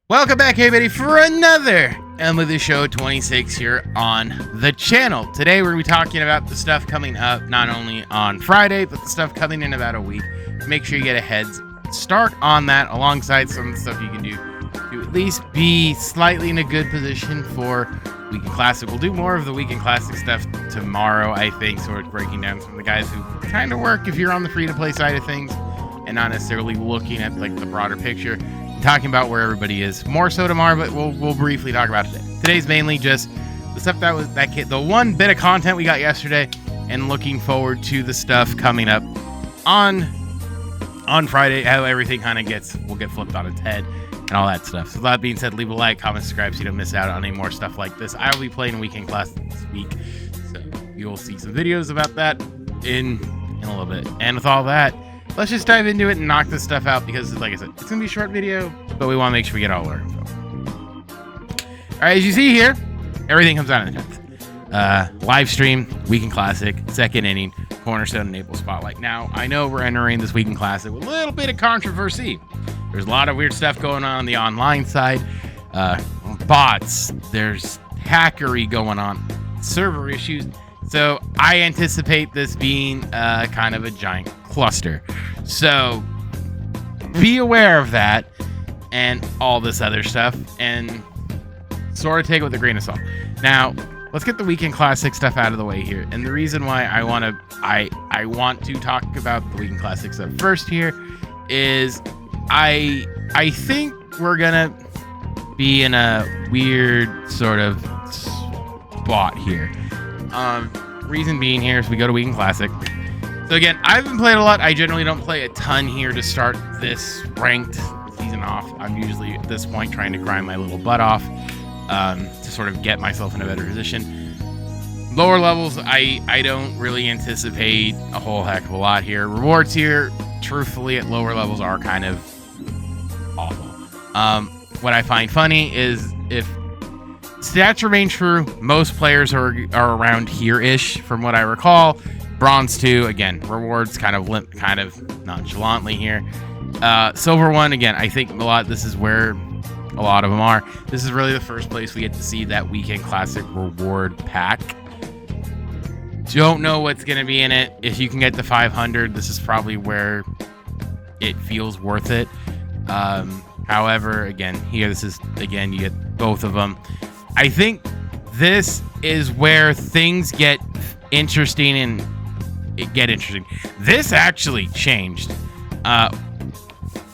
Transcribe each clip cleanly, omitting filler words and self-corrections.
Welcome back, everybody, for another MLB Show 26 here on the channel. Today, we're going to be talking about the stuff coming up not only on Friday, but the stuff coming in about a week. Make sure you get a head start on that alongside some of the stuff you can do to at least be slightly in a good position for Weekend Classic. We'll do more of the Weekend Classic stuff tomorrow, I think, sort of breaking down some of the guys who kind of work if you're on the free-to-play side of things and not necessarily looking at like the broader picture. Talking about where everybody is more so tomorrow, but we'll briefly talk about today. Today's mainly just the stuff that was the one bit of content we got yesterday, and looking forward to the stuff coming up on Friday. How everything kind of will get flipped on its head and all that stuff. So that being said, leave a like, comment, subscribe so you don't miss out on any more stuff like this. I will be playing Weekend Class this week, so you will see some videos about that in a little bit. And with all that, let's just dive into it and knock this stuff out because, like I said, it's going to be a short video, but we want to make sure we get all our info. All right, as you see here, everything comes out in the 10th. Live stream, Weekend Classic, second inning, Cornerstone, Naples Spotlight. Now, I know we're entering this Weekend Classic with a little bit of controversy. There's a lot of weird stuff going on the online side. Bots, there's hackery going on, server issues. So I anticipate this being kind of a giant cluster. So be aware of that and all this other stuff and sort of take it with a grain of salt. Now, let's get the Weekend Classic stuff out of the way here. And the reason why I want to talk about the Weekend Classic stuff first here is I think we're gonna be in a weird sort of spot here. Reason being here is we go to Weekend Classic. So again, I haven't played a lot. I generally don't play a ton here to start this ranked season off. I'm usually at this point trying to grind my little butt off to sort of get myself in a better position. Lower levels, I don't really anticipate a whole heck of a lot here. Rewards here, truthfully, at lower levels are kind of awful. What I find funny is if stats remain true, most players are around here-ish from what I recall. Bronze 2, again, rewards kind of nonchalantly here. Silver 1, again, I think this is where a lot of them are. This is really the first place we get to see that Weekend Classic reward pack. Don't know what's going to be in it. If you can get to 500, this is probably where it feels worth it. However, again, here, you get both of them. I think this is where things get interesting This actually changed.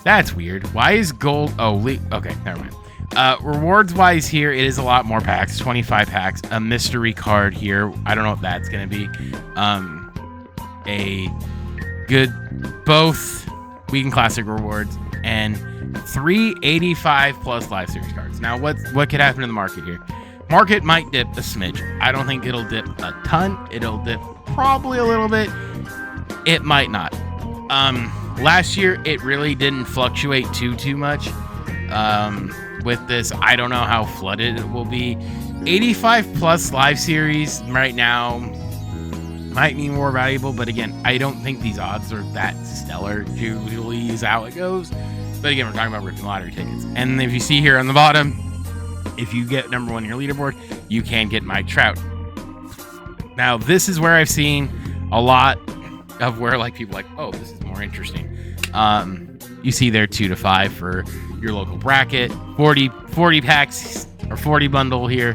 That's weird. Why is gold? Okay, never mind. Rewards wise here, it is a lot more packs, 25 packs, a mystery card here. I don't know what that's going to be. Both Weekend Classic rewards and 385 plus live series cards. Now, what could happen in the market here? Market might dip a smidge. I don't think it'll dip a ton. It'll dip probably a little bit. It might not. Last year, it really didn't fluctuate too much. With this, I don't know how flooded it will be. 85 plus live series right now might be more valuable, but again, I don't think these odds are that stellar. Usually is how it goes. But again, we're talking about ripping lottery tickets. And if you see here on the bottom, if you get number 1 in your leaderboard, you can get Mike Trout. Now, this is where I've seen a lot of where like people are like, oh, this is more interesting. You see there 2 to 5 for your local bracket, 40 packs or 40 bundle here,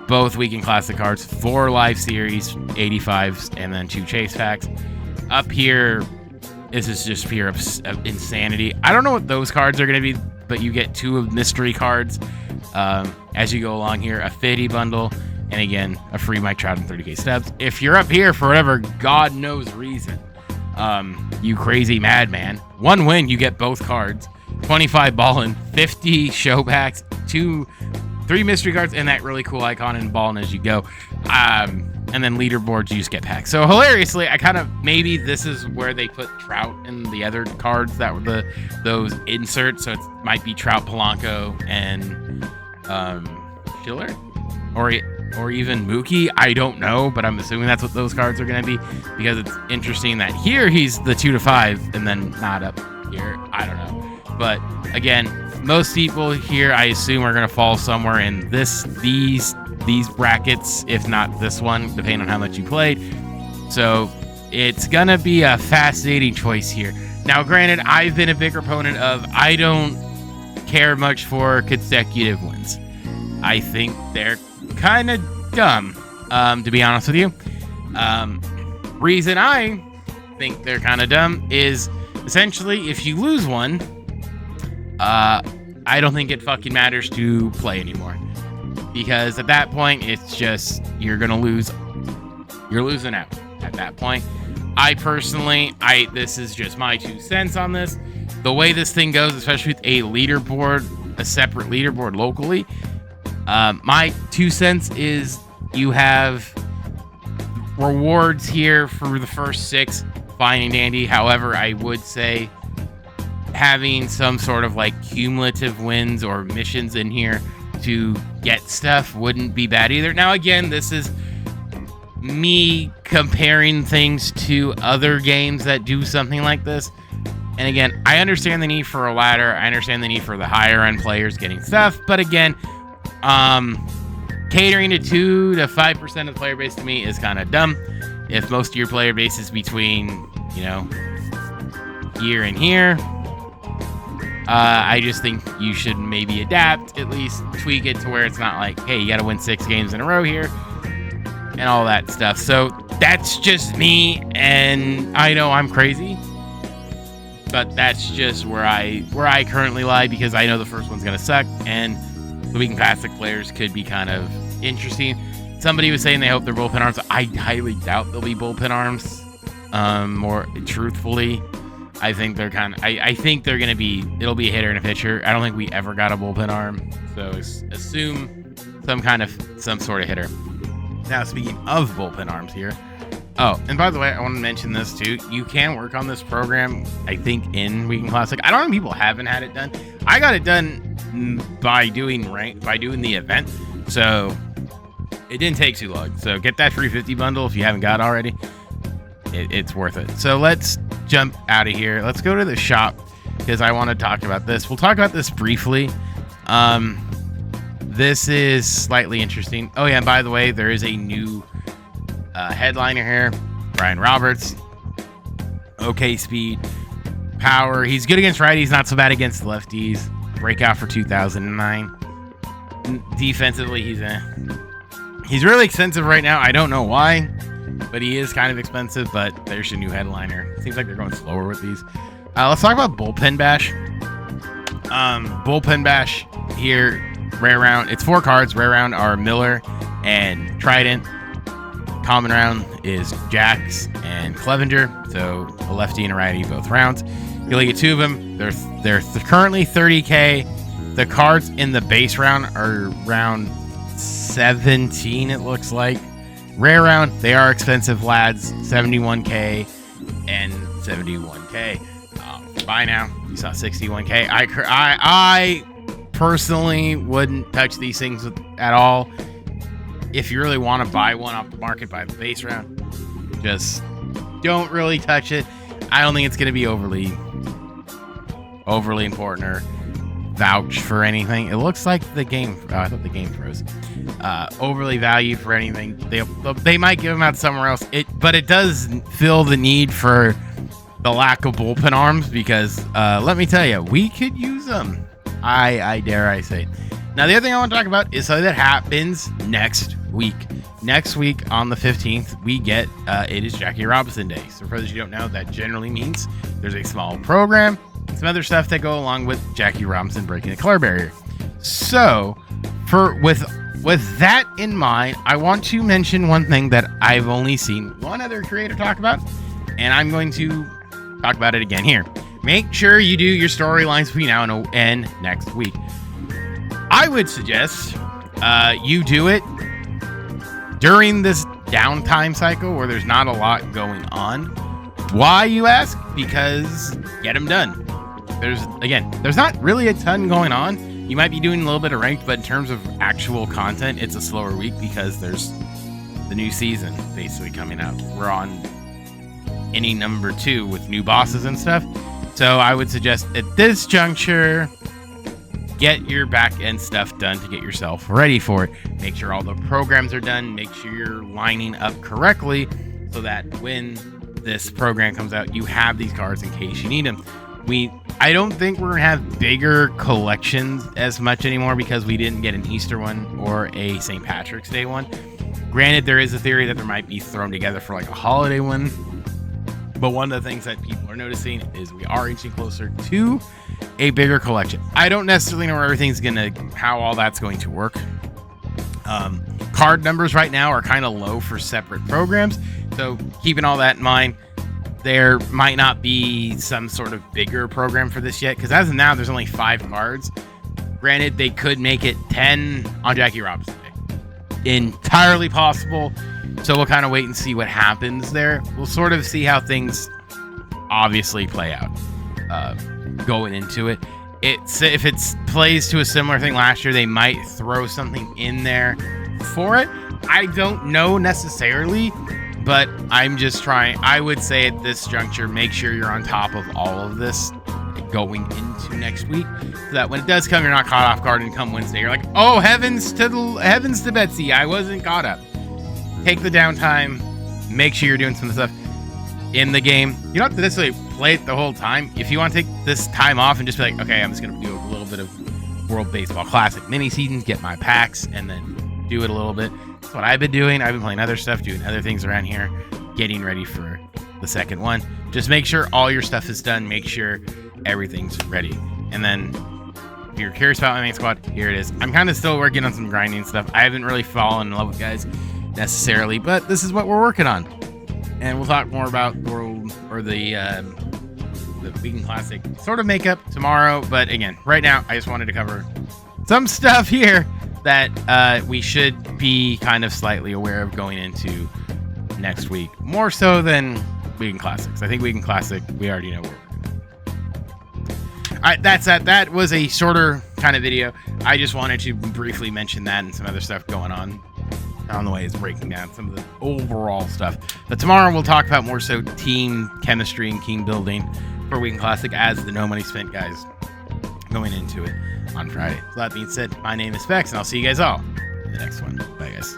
both Weekend Classic cards, 4 live series, 85s, and then 2 chase packs. Up here, this is just pure insanity. I don't know what those cards are going to be, but you get 2 of mystery cards as you go along here, a 50 bundle, and again, a free Mike Trout and 30k steps. If you're up here for whatever God knows reason, you crazy madman, 1 win, you get both cards, 25 ballin', 50 show packs, 3 mystery cards, and that really cool icon in ballin' as you go. And then leaderboards, you just get packs. So hilariously, maybe this is where they put Trout in the other cards that were those inserts. So it might be Trout, Polanco, and Schiller, or even Mookie. I don't know, but I'm assuming that's what those cards are going to be because it's interesting that here he's the 2 to 5 and then not up here. I don't know. But again, most people here, I assume, are going to fall somewhere in these brackets, if not this one, depending on how much you played. So it's going to be a fascinating choice here. Now, granted, I've been a big proponent of I don't care much for consecutive wins. I think they're kind of dumb, to be honest with you. Reason I think they're kind of dumb is essentially if you lose one, I don't think it fucking matters to play anymore, because at that point it's just you're losing out at that point. I personally, this is just my 2 cents on this. The way this thing goes, especially with a leaderboard, a separate leaderboard locally, my 2 cents is you have rewards here for the first 6, fine and dandy. However, I would say having some sort of like cumulative wins or missions in here to get stuff wouldn't be bad either. Now, again, this is me comparing things to other games that do something like this. And again, I understand the need for a ladder. I understand the need for the higher end players getting stuff. But again, catering to 2 to 5% of the player base to me is kind of dumb. If most of your player base is between, here and here, I just think you should maybe adapt, at least tweak it to where it's not like, hey, you got to win 6 games in a row here and all that stuff. So that's just me, and I know I'm crazy, but that's just where I currently lie, because I know the first one's gonna suck, and the Weekend Classic players could be kind of interesting. Somebody was saying they hope they're bullpen arms. I highly doubt they'll be bullpen arms. More truthfully, I think they're I think they're gonna be. It'll be a hitter and a pitcher. I don't think we ever got a bullpen arm, so assume some sort of hitter. Now, speaking of bullpen arms here. Oh, and by the way, I want to mention this too. You can work on this program, I think, in Weekend Classic. I don't know if people haven't had it done. I got it done by doing the event, so it didn't take too long. So get that free 50 bundle if you haven't got it already. It's worth it. So let's jump out of here. Let's go to the shop, because I want to talk about this. We'll talk about this briefly. This is slightly interesting. Oh yeah, and by the way, there is a new headliner here, Brian Roberts. Okay speed, power. He's good against righties, not so bad against lefties. Breakout for 2009. Defensively, he's really expensive right now. I don't know why, but he is kind of expensive. But there's your new headliner. Seems like they're going slower with these. Let's talk about Bullpen Bash. Bullpen Bash here, rare round. It's 4 cards. Rare round are Miller and Trident. Common round is Jax and Clevenger, so a lefty and a righty both rounds. You only get 2 of them. They're currently 30k. The cards in the base round are around 17, it looks like. Rare round, they are expensive, lads. 71k and 71k. Buy now. You saw 61k. I personally wouldn't touch these things at all. If you really want to buy one off the market, buy the base round. Just don't really touch it. I don't think it's going to be overly important or vouch for anything. It looks like the game. I thought the game froze. Overly valued for anything. They might give them out somewhere else. But it does fill the need for the lack of bullpen arms, because let me tell you, we could use them. I dare I say. Now, the other thing I want to talk about is something that happens next week. Next week on the 15th, we get, it is Jackie Robinson Day. So for those you don't know, that generally means there's a small program, some other stuff that go along with Jackie Robinson breaking the color barrier. So with that in mind, I want to mention one thing that I've only seen one other creator talk about, and I'm going to talk about it again here. Make sure you do your storylines between now and next week. I would suggest you do it during this downtime cycle where there's not a lot going on. Why, you ask? Because get them done. There's not really a ton going on. You might be doing a little bit of ranked, but in terms of actual content, it's a slower week because there's the new season basically coming out. We're on inning number 2 with new bosses and stuff. So I would suggest at this juncture, get your back end stuff done to get yourself ready for it. Make sure all the programs are done. Make sure you're lining up correctly so that when this program comes out, you have these cards in case you need them. I don't think we're gonna have bigger collections as much anymore because we didn't get an Easter one or a St. Patrick's Day one. Granted, there is a theory that there might be thrown together for like a holiday one, but one of the things that people are noticing is we are inching closer to a bigger collection. I don't necessarily know where how all that's going to work. Card numbers right now are kind of low for separate programs, so keeping all that in mind, there might not be some sort of bigger program for this yet, because as of now, there's only 5 cards. Granted, they could make it 10 on Jackie Robinson Day. Entirely possible. So we'll kind of wait and see what happens there. We'll sort of see how things obviously play out going into it. If it plays to a similar thing last year, they might throw something in there for it. I don't know necessarily, but I'm just trying. I would say at this juncture, make sure you're on top of all of this going into next week, so that when it does come, you're not caught off guard, and come Wednesday, you're like, oh, heavens to Betsy, I wasn't caught up. Take the downtime, make sure you're doing some stuff in the game. You don't have to necessarily play it the whole time. If you want to take this time off and just be like, okay, I'm just going to do a little bit of World Baseball Classic mini seasons, get my packs, and then do it a little bit. That's what I've been doing. I've been playing other stuff, doing other things around here, getting ready for the second one. Just make sure all your stuff is done. Make sure everything's ready. And then if you're curious about my main squad, here it is. I'm kind of still working on some grinding stuff. I haven't really fallen in love with guys necessarily, but this is what we're working on. And we'll talk more about World or the Weekend Classic sort of makeup tomorrow. But again, right now, I just wanted to cover some stuff here that we should be kind of slightly aware of going into next week, more so than Weekend Classics. I think Weekend Classic, we already know where we're going. All right, that's that. That was a shorter kind of video. I just wanted to briefly mention that and some other stuff going on the way is breaking down some of the overall stuff. But tomorrow we'll talk about more so team chemistry and team building for Weekend Classic as the No Money Spent guys going into it on Friday. So that being said, my name is Specs, and I'll see you guys all in the next one. Bye, guys.